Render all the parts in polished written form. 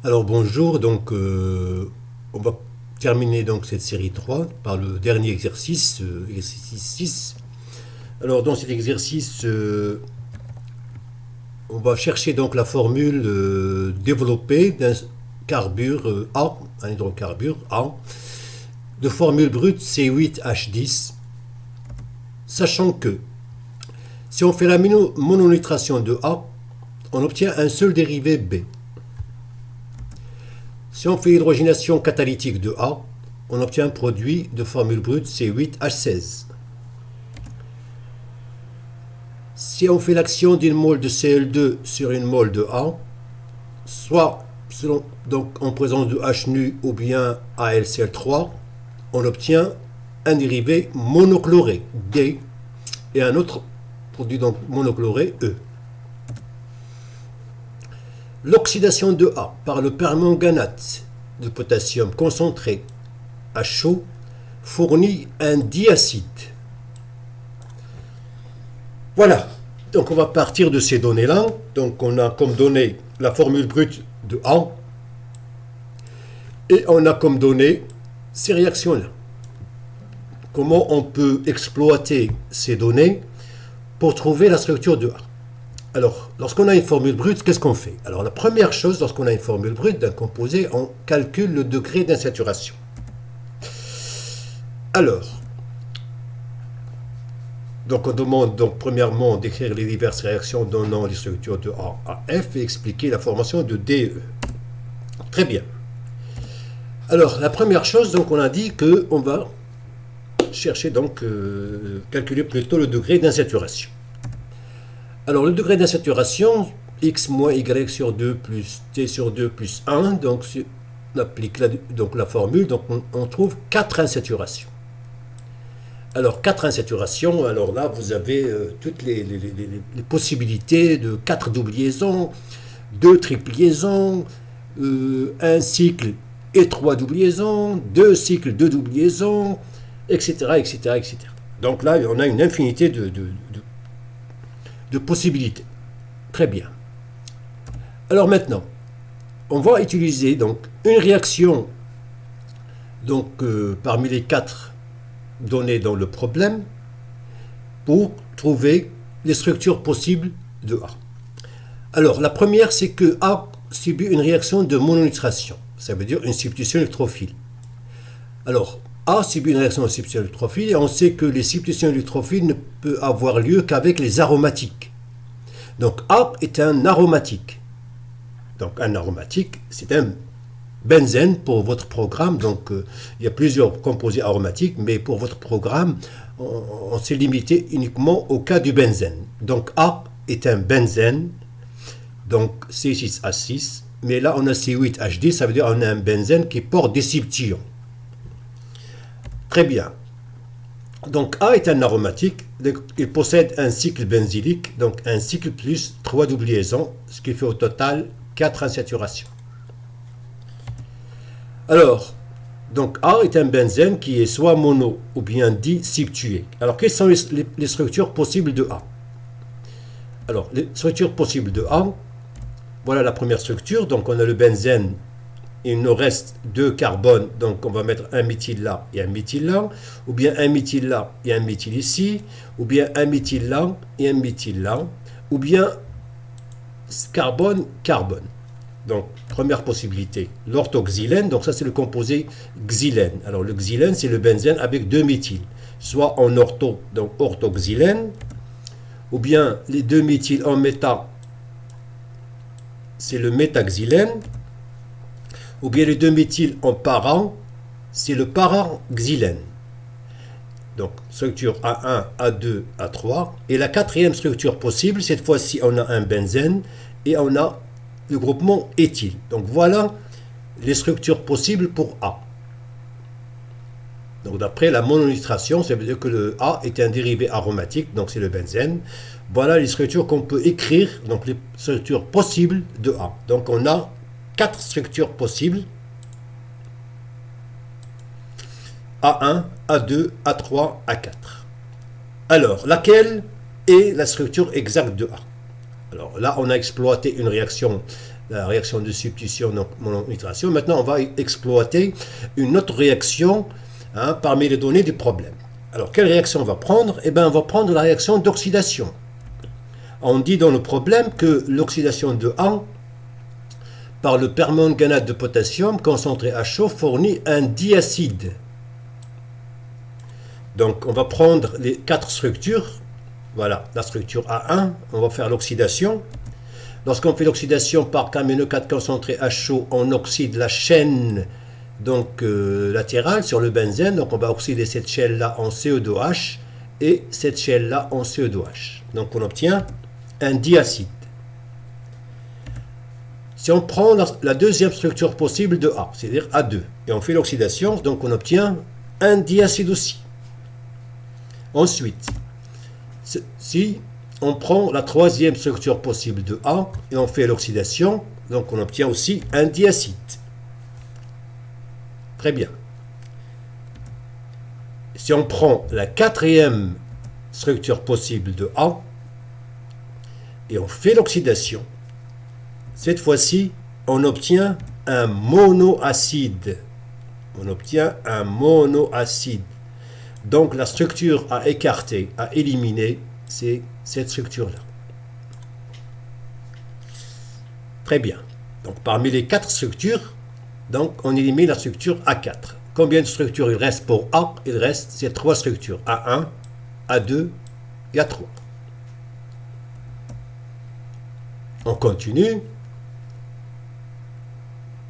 Alors bonjour, on va terminer donc cette série 3 par le dernier exercice, exercice 6. Alors dans cet exercice, on va chercher donc la formule développée d'un carbure A, un hydrocarbure A, de formule brute C8H10, sachant que si on fait la mononitration de A, on obtient un seul dérivé B. Si on fait l'hydrogénation catalytique de A, on obtient un produit de formule brute C8H16. Si on fait l'action d'une mole de Cl2 sur une mole de A, soit donc en présence de H nu ou bien AlCl3, on obtient un dérivé monochloré D et un autre produit donc monochloré E. L'oxydation de A par le permanganate de potassium concentré à chaud fournit un diacide. Voilà, donc on va partir de ces données-là. Donc on a comme donnée la formule brute de A et on a comme donnée ces réactions-là. Comment on peut exploiter ces données pour trouver la structure de A? Alors, lorsqu'on a une formule brute, qu'est-ce qu'on fait? Alors, la première chose, lorsqu'on a une formule brute d'un composé, on calcule le degré d'insaturation. Alors, donc on demande donc premièrement d'écrire les diverses réactions donnant les structures de A à F et expliquer la formation de DE. Très bien. Alors, la première chose, donc on a dit qu'on va chercher donc calculer plutôt le degré d'insaturation. Alors, le degré d'insaturation, x moins y sur 2 plus t sur 2 plus 1, donc on applique la formule, donc on trouve 4 insaturations. Alors, 4 insaturations, alors là, vous avez toutes les possibilités de 4 double liaisons, 2 triple liaisons, un cycle et 3 double liaisons, 2 cycles, 2 double liaisons, etc., etc., etc. Donc là, on a une infinité de possibilités. Très bien. Alors maintenant, on va utiliser donc une réaction parmi les 4 données dans le problème pour trouver les structures possibles de A. Alors la première, c'est que A subit une réaction de mononitration. Ça veut dire une substitution électrophile. Alors, A subit une réaction de substitution électrophile et on sait que les substitutions électrophiles ne peuvent avoir lieu qu'avec les aromatiques. Donc A est un aromatique. Donc un aromatique, c'est un benzène pour votre programme. Donc il y a plusieurs composés aromatiques, mais pour votre programme, on s'est limité uniquement au cas du benzène. Donc A est un benzène, donc C6H6, mais là on a C8H10, ça veut dire qu'on a un benzène qui porte des subtions. Très bien. Donc A est un aromatique, il possède un cycle benzylique, donc un cycle plus 3 double liaisons, ce qui fait au total 4 insaturations. Alors, donc A est un benzène qui est soit mono ou bien disubtué. Alors, quelles sont les structures possibles de A? Alors, les structures possibles de A, voilà la première structure, donc on a le benzène. Il nous reste 2 carbones, donc on va mettre un méthyle là et un méthyle là, ou bien un méthyle là et un méthyle ici, ou bien un méthyle là et un méthyle là, ou bien carbone-carbone. Donc, première possibilité, l'orthoxylène, donc ça c'est le composé xylène. Alors le xylène c'est le benzène avec 2 méthyles, soit en ortho, donc orthoxylène, ou bien les 2 méthyles en méta, c'est le métaxylène, ou bien les 2 méthyles en para, c'est le paraxylène. Donc, structure A1, A2, A3. Et la quatrième structure possible, cette fois-ci, on a un benzène et on a le groupement éthyle. Donc, voilà les structures possibles pour A. Donc, d'après la mononitration, ça veut dire que le A est un dérivé aromatique, donc c'est le benzène. Voilà les structures qu'on peut écrire, donc les structures possibles de A. Donc, on a 4 structures possibles. A1, A2, A3, A4. Alors, laquelle est la structure exacte de A? Alors là, on a exploité une réaction la réaction de substitution, donc mononitration. Maintenant, on va exploiter une autre réaction parmi les données du problème. Alors, quelle réaction on va prendre? Eh bien, on va prendre la réaction d'oxydation. On dit dans le problème que l'oxydation de A par le permanganate de potassium concentré à chaud fournit un diacide. Donc, on va prendre les 4 structures. Voilà, la structure A1, on va faire l'oxydation. Lorsqu'on fait l'oxydation par KMnO4 concentré à chaud, on oxyde la chaîne donc, latérale sur le benzène. Donc, on va oxyder cette chaîne-là en CO2H et cette chaîne-là en CO2H. Donc, on obtient un diacide. Si on prend la deuxième structure possible de A, c'est-à-dire A2, et on fait l'oxydation, donc on obtient un diacide aussi. Ensuite, si on prend la troisième structure possible de A et on fait l'oxydation, donc on obtient aussi un diacide. Très bien. Si on prend la quatrième structure possible de A et on fait l'oxydation, cette fois-ci, on obtient un monoacide. On obtient un monoacide. Donc la structure à écarter, à éliminer, c'est cette structure-là. Très bien. Donc parmi les 4 structures, donc, on élimine la structure A4. Combien de structures il reste pour A? Il reste ces 3 structures. A1, A2 et A3. On continue.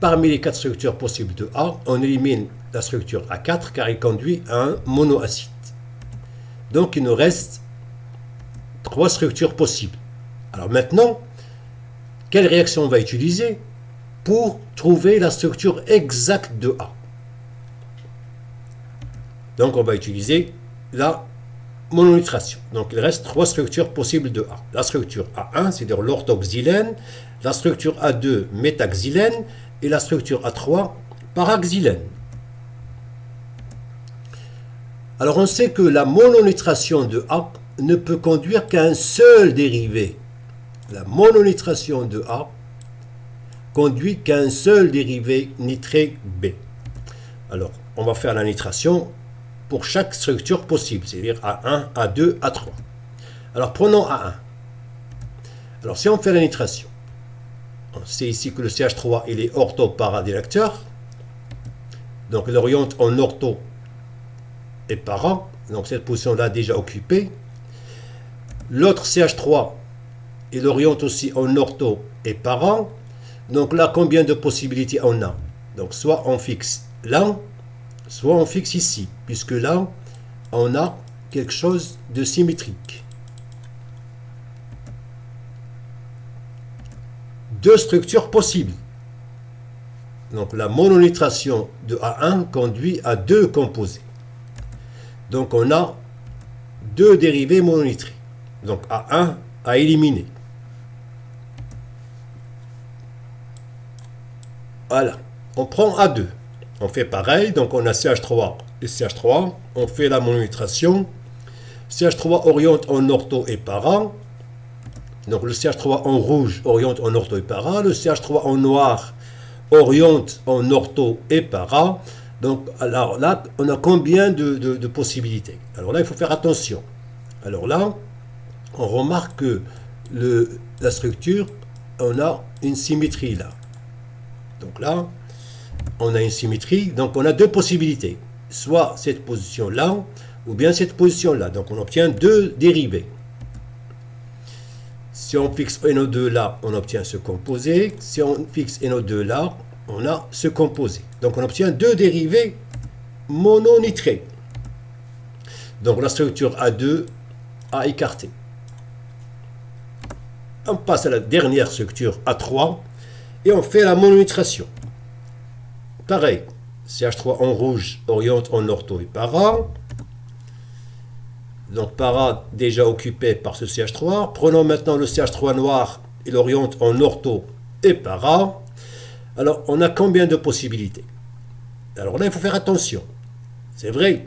Parmi les 4 structures possibles de A, on élimine la structure A4 car il conduit à un monoacide. Donc il nous reste 3 structures possibles. Alors maintenant, quelle réaction on va utiliser pour trouver la structure exacte de A? Donc on va utiliser la mononitration. Donc il reste 3 structures possibles de A. La structure A1, c'est-à-dire l'orthoxylène, la structure A2, métaxylène, et la structure A3, paraxylène. Alors on sait que la mononitration de A ne peut conduire qu'à un seul dérivé. La mononitration de A conduit qu'à un seul dérivé nitré B. Alors on va faire la nitration pour chaque structure possible, c'est-à-dire A1, A2, A3. Alors prenons A1. Alors si on fait la nitration, on sait ici que le CH3 il est ortho-paradélecteur, donc il oriente en ortho et para, donc cette position-là déjà occupée. L'autre CH3 il oriente aussi en ortho et para, donc là combien de possibilités on a? Donc soit on fixe là, soit on fixe ici, puisque là on a quelque chose de symétrique. 2 structures possibles. Donc la mononitration de A1 conduit à 2 composés. Donc on a 2 dérivés mononitrés. Donc A1 à éliminer. Voilà. On prend A2. On fait pareil. Donc on a CH3 et CH3. On fait la mononitration. CH3 oriente en ortho et para. Donc le CH3 en rouge oriente en ortho et para. Le CH3 en noir oriente en ortho et para. Donc alors là, on a combien de possibilités? Alors là, il faut faire attention. Alors là, on remarque que la structure, on a une symétrie là. Donc là, on a une symétrie. Donc on a 2 possibilités. Soit cette position-là, ou bien cette position-là. Donc on obtient 2 dérivés. Si on fixe NO2 là, on obtient ce composé. Si on fixe NO2 là, on a ce composé. Donc on obtient 2 dérivés mononitrés. Donc la structure A2 à écarter. On passe à la dernière structure A3 et on fait la mononitration. Pareil, CH3 en rouge oriente en ortho et para. Donc para déjà occupé par ce CH3. Prenons maintenant le CH3 noir, il oriente en ortho et para. Alors on a combien de possibilités? Alors là il faut faire attention. C'est vrai,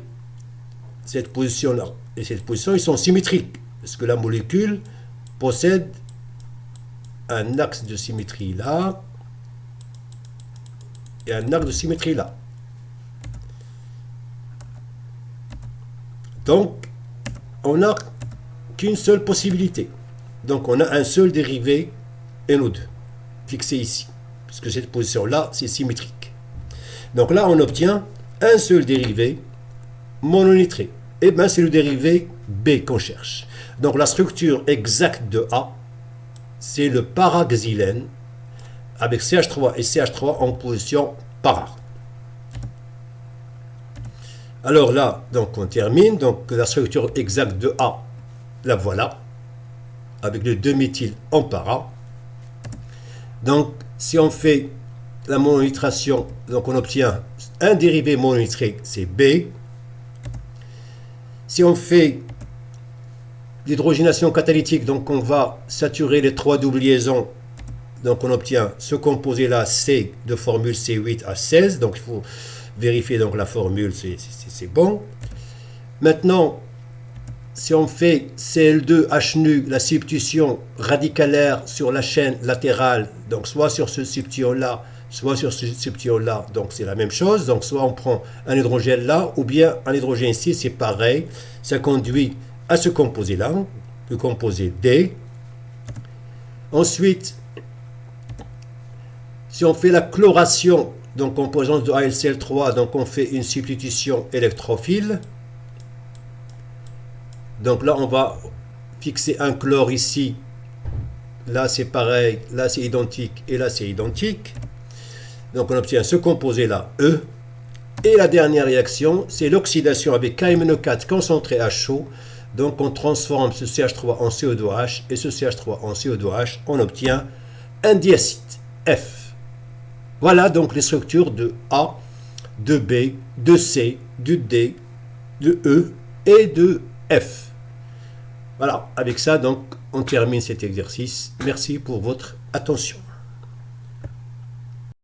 cette position-là et cette position ils sont symétriques. Parce que la molécule possède un axe de symétrie là et un arc de symétrie là. Donc, on n'a qu'une seule possibilité. Donc, on a un seul dérivé NO2 fixé ici, puisque cette position-là, c'est symétrique. Donc là, on obtient un seul dérivé mononitré. Et bien, c'est le dérivé B qu'on cherche. Donc, la structure exacte de A, c'est le paraxylène avec CH3 et CH3 en position para. Alors là, donc on termine. Donc la structure exacte de A, la voilà, avec le 2-méthyl en para. Donc si on fait la mononitration, donc on obtient un dérivé mononitré, c'est B. Si on fait l'hydrogénation catalytique, donc on va saturer les 3 doubles liaisons. Donc on obtient ce composé-là, C de formule C8 à 16. Donc il faut vérifier donc la formule, c'est bon. Maintenant, si on fait Cl2H nu, la substitution radicalaire sur la chaîne latérale, donc soit sur ce substitut-là, soit sur ce substitut-là, donc c'est la même chose. Donc soit on prend un hydrogène là, ou bien un hydrogène ici, c'est pareil. Ça conduit à ce composé-là, le composé D. Ensuite, si on fait la chloration, donc en présence de AlCl3, donc on fait une substitution électrophile. Donc là, on va fixer un chlore ici. Là, c'est pareil. Là, c'est identique. Et là, c'est identique. Donc on obtient ce composé-là, E. Et la dernière réaction, c'est l'oxydation avec KMNO4 concentré à chaud. Donc on transforme ce CH3 en CO2H et ce CH3 en CO2H. On obtient un diacide, F. Voilà donc les structures de A, de B, de C, de D, de E et de F. Voilà, avec ça donc on termine cet exercice. Merci pour votre attention.